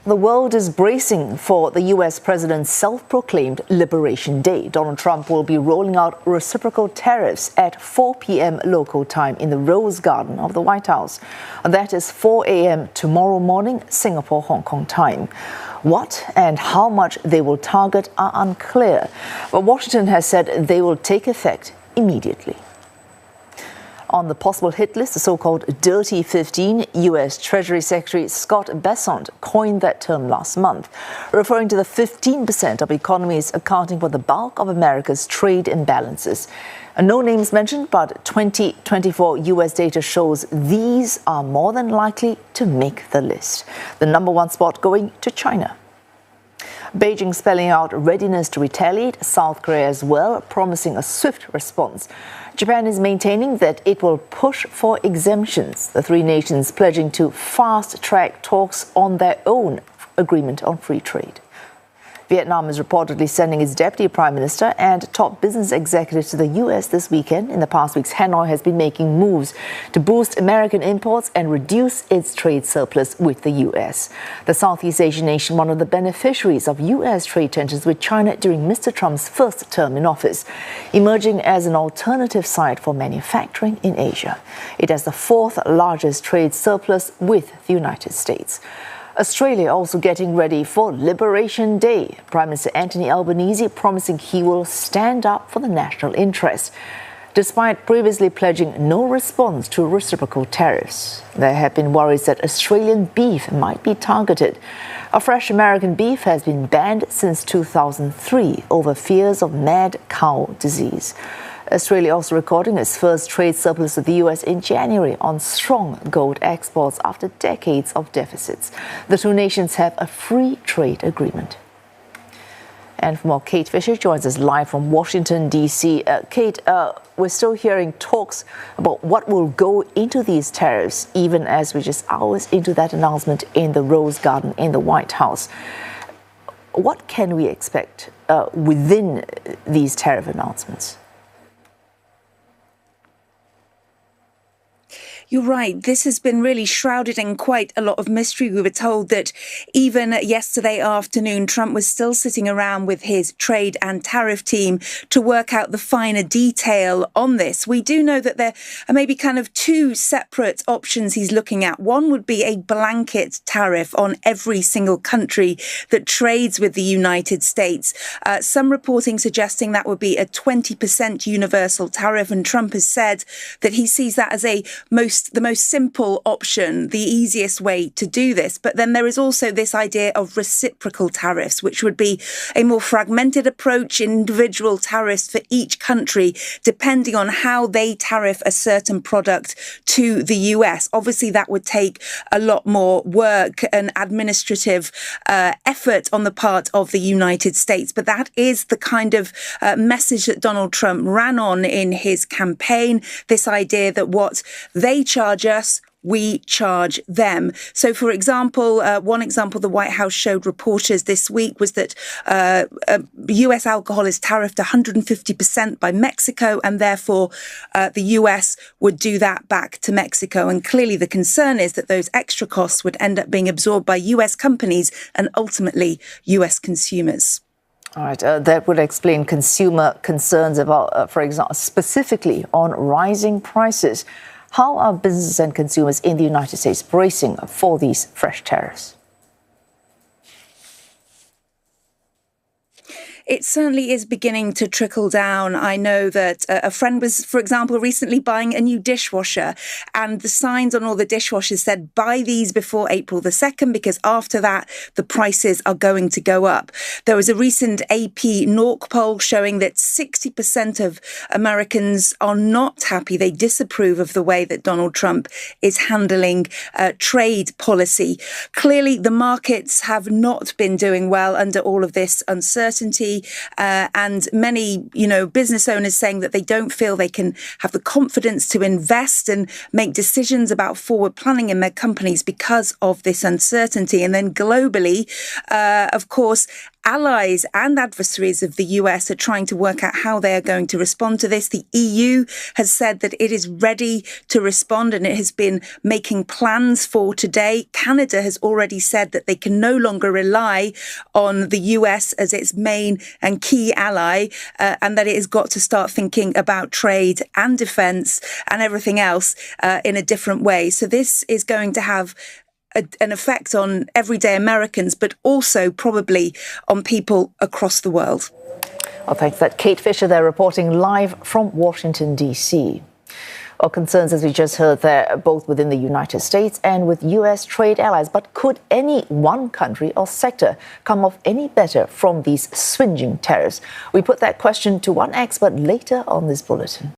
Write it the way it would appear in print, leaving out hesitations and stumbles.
The world is bracing for the U.S. president's self-proclaimed Liberation Day. Donald Trump will be rolling out reciprocal tariffs at 4 p.m. local time in the Rose Garden of the White House. That is 4 a.m. tomorrow morning, Singapore, Hong Kong time. What and how much they will target are unclear, but Washington has said they will take effect immediately. On the possible hit list, the so-called Dirty 15, U.S. Treasury Secretary Scott Bessent coined that term last month, referring to the 15% of economies accounting for the bulk of America's trade imbalances. No names mentioned, but 2024 U.S. data shows these are more than likely to make the list. The number one spot going to China. Beijing spelling out readiness to retaliate, South Korea as well, promising a swift response. Japan is maintaining that it will push for exemptions, the three nations pledging to fast-track talks on their own agreement on free trade. Vietnam is reportedly sending its deputy prime minister and top business executives to the U.S. this weekend. In the past weeks, Hanoi has been making moves to boost American imports and reduce its trade surplus with the U.S. The Southeast Asian nation, one of the beneficiaries of U.S. trade tensions with China during Mr. Trump's first term in office, emerging as an alternative site for manufacturing in Asia. It has the fourth largest trade surplus with the United States. Australia also getting ready for Liberation Day. Prime Minister Anthony Albanese promising he will stand up for the national interest, despite previously pledging no response to reciprocal tariffs. There have been worries that Australian beef might be targeted. A fresh American beef has been banned since 2003 over fears of mad cow disease. Australia also recording its first trade surplus with the U.S. in January on strong gold exports after decades of deficits. The two nations have a free trade agreement. And for more, Kate Fisher joins us live from Washington, D.C. Kate, we're still hearing talks about what will go into these tariffs, even as we're just hours into that announcement in the Rose Garden in the White House. What can we expect within these tariff announcements? You're right. This has been really shrouded in quite a lot of mystery. We were told that even yesterday afternoon, Trump was still sitting around with his trade and tariff team to work out the finer detail on this. We do know that there are maybe kind of two separate options he's looking at. One would be a blanket tariff on every single country that trades with the United States. Some reporting suggesting that would be a 20% universal tariff. And Trump has said that he sees that as the most simple option, the easiest way to do this. But then there is also this idea of reciprocal tariffs, which would be a more fragmented approach, individual tariffs for each country, depending on how they tariff a certain product to the US. Obviously, that would take a lot more work and administrative effort on the part of the United States. But that is the kind of message that Donald Trump ran on in his campaign, this idea that what they charge us, we charge them. So, for example, one example the White House showed reporters this week was that US alcohol is tariffed 150% by Mexico, and therefore the US would do that back to Mexico. And clearly the concern is that those extra costs would end up being absorbed by US companies and ultimately US consumers. All right, that would explain consumer concerns about, for example, specifically on rising prices. How are businesses and consumers in the United States bracing for these fresh tariffs? It certainly is beginning to trickle down. I know that a friend was, for example, recently buying a new dishwasher, and the signs on all the dishwashers said, buy these before April the 2nd, because after that, the prices are going to go up. There was a recent AP NORC poll showing that 60% of Americans are not happy. They disapprove of the way that Donald Trump is handling trade policy. Clearly, the markets have not been doing well under all of this uncertainty. And many, business owners saying that they don't feel they can have the confidence to invest and make decisions about forward planning in their companies because of this uncertainty. And then globally, of course, allies and adversaries of the US are trying to work out how they are going to respond to this. The EU has said that it is ready to respond and it has been making plans for today. Canada has already said that they can no longer rely on the US as its main and key ally, and that it has got to start thinking about trade and defence and everything else in a different way. So this is going to have an effect on everyday Americans, but also probably on people across the world. Well, thanks. That Kate Fisher there reporting live from Washington, D.C. Well, concerns, as we just heard there, both within the United States and with U.S. trade allies. But could any one country or sector come off any better from these swinging tariffs? We put that question to one expert later on this bulletin.